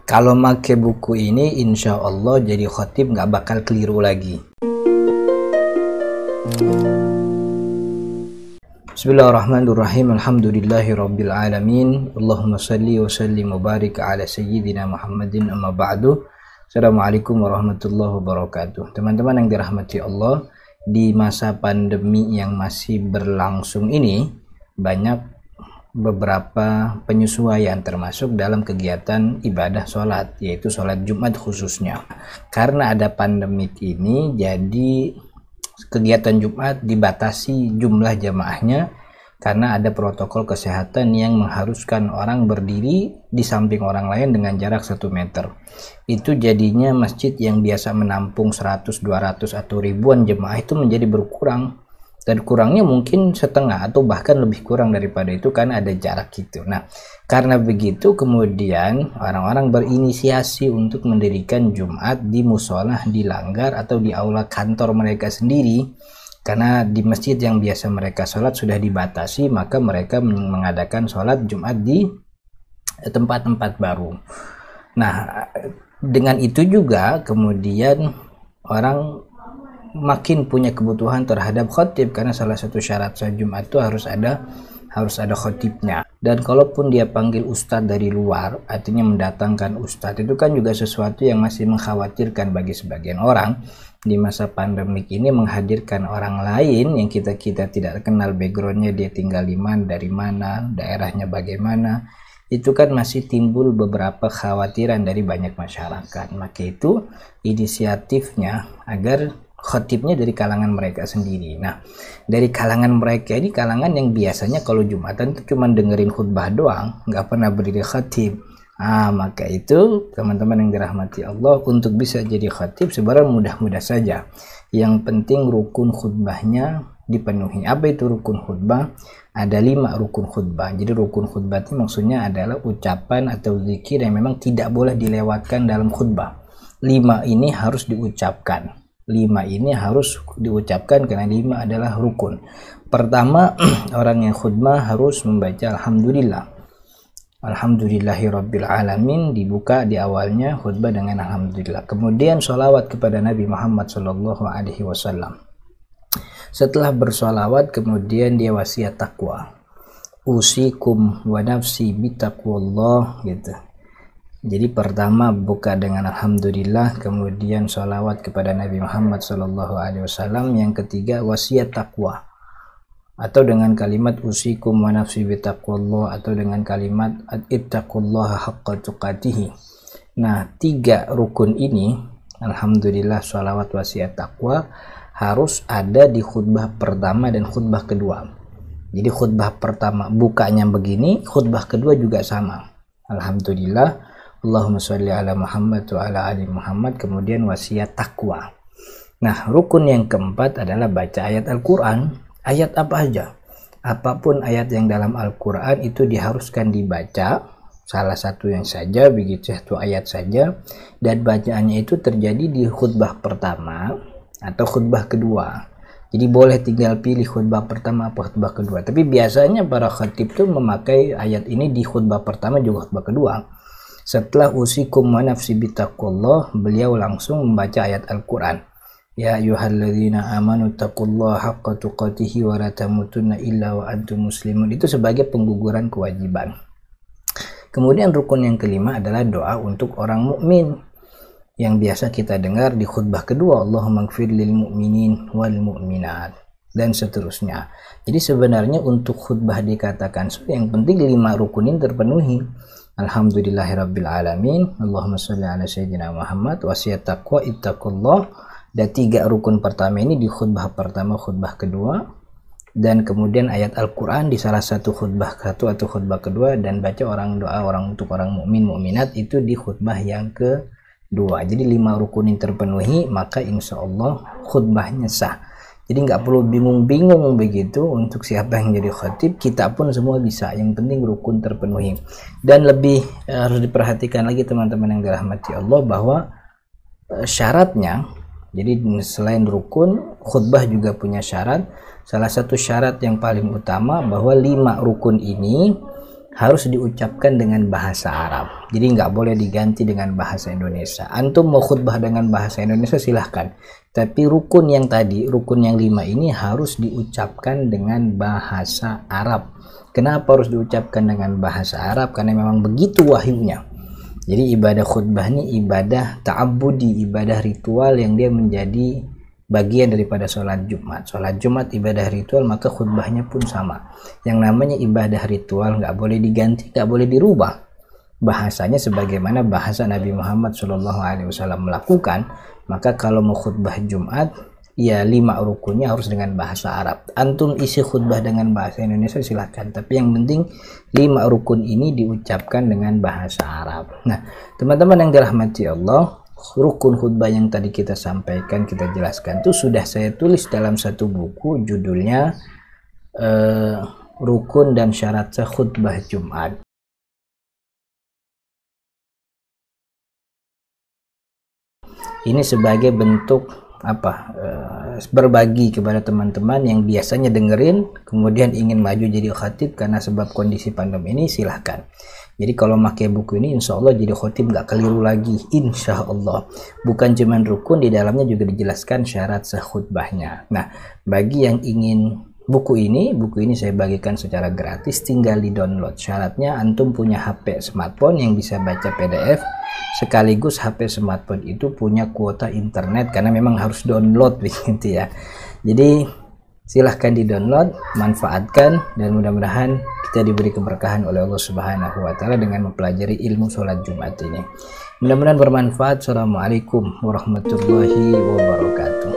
Kalau make buku ini, insya Allah jadi khotib nggak bakal keliru lagi. Bismillahirrahmanirrahim. Alhamdulillahirabbil alamin. Allahumma shalli wa sallim wa barik ala sayyidina Muhammadin, amma ba'du. Assalamualaikum warahmatullahi wabarakatuh. Teman-teman yang dirahmati Allah, di masa pandemi yang masih berlangsung ini banyak beberapa penyesuaian termasuk dalam kegiatan ibadah sholat, yaitu sholat Jumat khususnya. Karena ada pandemik ini, jadi kegiatan Jumat dibatasi jumlah jamaahnya karena ada protokol kesehatan yang mengharuskan orang berdiri di samping orang lain dengan jarak 1 meter. Itu jadinya masjid yang biasa menampung 100, 200 atau ribuan jemaah itu menjadi berkurang. Dan kurangnya mungkin setengah atau bahkan lebih kurang daripada itu karena ada jarak gitu. Nah, karena begitu kemudian orang-orang berinisiasi untuk mendirikan Jumat di musola, di langgar atau di aula kantor mereka sendiri. Karena di masjid yang biasa mereka sholat sudah dibatasi, maka mereka mengadakan sholat Jumat di tempat-tempat baru. Nah, dengan itu juga kemudian orang makin punya kebutuhan terhadap khotib, karena salah satu syarat sholat Jumat itu harus ada khotibnya. Dan kalaupun dia panggil ustadz dari luar, artinya mendatangkan ustadz, itu kan juga sesuatu yang masih mengkhawatirkan bagi sebagian orang. Di masa pandemik ini menghadirkan orang lain yang kita tidak kenal backgroundnya, dia tinggal di mana, dari mana, daerahnya bagaimana, itu kan masih timbul beberapa kekhawatiran dari banyak masyarakat. Maka itu inisiatifnya agar khotibnya dari kalangan mereka sendiri. Nah, dari kalangan mereka ini kalangan yang biasanya kalau Jumatan itu cuma dengerin khutbah doang, nggak pernah berdiri khotib. Maka itu teman-teman yang dirahmati Allah, untuk bisa jadi khotib sebenarnya mudah-mudah saja. Yang penting rukun khutbahnya dipenuhi. Apa itu rukun khutbah? Ada 5 rukun khutbah. Jadi rukun khutbah itu maksudnya adalah ucapan atau zikir yang memang tidak boleh dilewatkan dalam khutbah. 5 ini harus diucapkan. 5 ini harus diucapkan karena 5 adalah rukun. Pertama, orang yang khutbah harus membaca Alhamdulillah. Alhamdulillahirabbil alamin, dibuka di awalnya khutbah dengan Alhamdulillah. Kemudian sholawat kepada Nabi Muhammad SAW. Setelah bersolawat kemudian dia wasiat takwa. Usikum wa nafsi bitaqwallah, gitu. Jadi pertama buka dengan Alhamdulillah, kemudian sholawat kepada Nabi Muhammad SAW. Yang ketiga wasiat takwa, atau dengan kalimat usikum wa nafsi bitaqwallah, atau dengan kalimat ittaqullaha haqqa tuqatih. Nah, 3 rukun ini, Alhamdulillah, sholawat, wasiat takwa, harus ada di khutbah pertama dan khutbah kedua. Jadi khutbah pertama bukanya begini, khutbah kedua juga sama. Alhamdulillah, Allahumma sholli ala Muhammad wa ala ali Muhammad, kemudian wasiat takwa. Nah, rukun yang keempat adalah baca ayat Al-Quran. Ayat apa aja, apapun ayat yang dalam Al-Quran itu diharuskan dibaca, salah satu yang saja, begitu, satu ayat saja, dan bacaannya itu terjadi di khutbah pertama atau khutbah kedua. Jadi boleh tinggal pilih khutbah pertama atau khutbah kedua, tapi biasanya para khatib itu memakai ayat ini di khutbah pertama juga khutbah kedua. Setelah usikum wa nafsi bitaqwallah, beliau langsung membaca ayat Al-Quran. Ya ayyuhalladzina amanu taqullaha haqqa tuqatih wa la tamutunna illa wa antum muslimun. Itu sebagai pengguguran kewajiban. Kemudian rukun yang kelima adalah doa untuk orang mukmin, yang biasa kita dengar di khutbah kedua, Allahumma ighfir lil mu'minin wal mu'minat, dan seterusnya. Jadi sebenarnya untuk khutbah dikatakan yang penting 5 rukun ini terpenuhi. Alhamdulillahirabbil alamin, Allahumma sholli ala sayyidina Muhammad, wasiat taqwa, ittaqullah. Dan 3 rukun pertama ini di khutbah pertama, khutbah kedua, dan kemudian ayat Al-Quran di salah satu khutbah satu atau khutbah kedua, dan baca doa orang untuk orang mukmin mukminat itu di khutbah yang kedua. Jadi 5 rukun ini terpenuhi, maka insya Allah khutbahnya sah. Jadi nggak perlu bingung-bingung begitu untuk siapa yang jadi khatib, kita pun semua bisa, yang penting rukun terpenuhi. Dan lebih harus diperhatikan lagi teman-teman yang dirahmati Allah, bahwa syaratnya, jadi selain rukun, khutbah juga punya syarat. Salah satu syarat yang paling utama bahwa 5 rukun ini harus diucapkan dengan bahasa Arab. Jadi nggak boleh diganti dengan bahasa Indonesia. Antum mau khutbah dengan bahasa Indonesia silahkan. Tapi rukun yang tadi, rukun yang 5 ini harus diucapkan dengan bahasa Arab. Kenapa harus diucapkan dengan bahasa Arab? Karena memang begitu wahyunya. Jadi ibadah khutbah ini ibadah ta'abbudi, ibadah ritual yang dia menjadi bagian daripada sholat Jumat. Sholat Jumat ibadah ritual, maka khutbahnya pun sama. Yang namanya ibadah ritual nggak boleh diganti, nggak boleh dirubah. Bahasanya sebagaimana bahasa Nabi Muhammad SAW melakukan. Maka kalau mau khutbah Jumat, ya 5 rukunnya harus dengan bahasa Arab. Antum isi khutbah dengan bahasa Indonesia silahkan, tapi yang penting 5 rukun ini diucapkan dengan bahasa Arab. Nah, teman-teman yang dirahmati Allah, rukun khutbah yang tadi kita sampaikan, kita jelaskan itu sudah saya tulis dalam satu buku, judulnya Rukun dan Syarat Sah Khutbah Jumat. Ini sebagai bentuk berbagi kepada teman-teman yang biasanya dengerin kemudian ingin maju jadi khatib karena sebab kondisi pandemi ini, silahkan. Jadi kalau pakai buku ini insya Allah jadi khatib nggak keliru lagi, insya Allah. Bukan cuman rukun, di dalamnya juga dijelaskan syarat sah khutbahnya. Nah, bagi yang ingin buku ini saya bagikan secara gratis, tinggal di download. Syaratnya antum punya HP smartphone yang bisa baca PDF, sekaligus HP smartphone itu punya kuota internet karena memang harus download begitu ya. Jadi silahkan di download, manfaatkan, dan mudah-mudahan kita diberi keberkahan oleh Allah Subhanahu wa Ta'ala dengan mempelajari ilmu sholat Jumat ini. Mudah-mudahan bermanfaat. Assalamualaikum warahmatullahi wabarakatuh.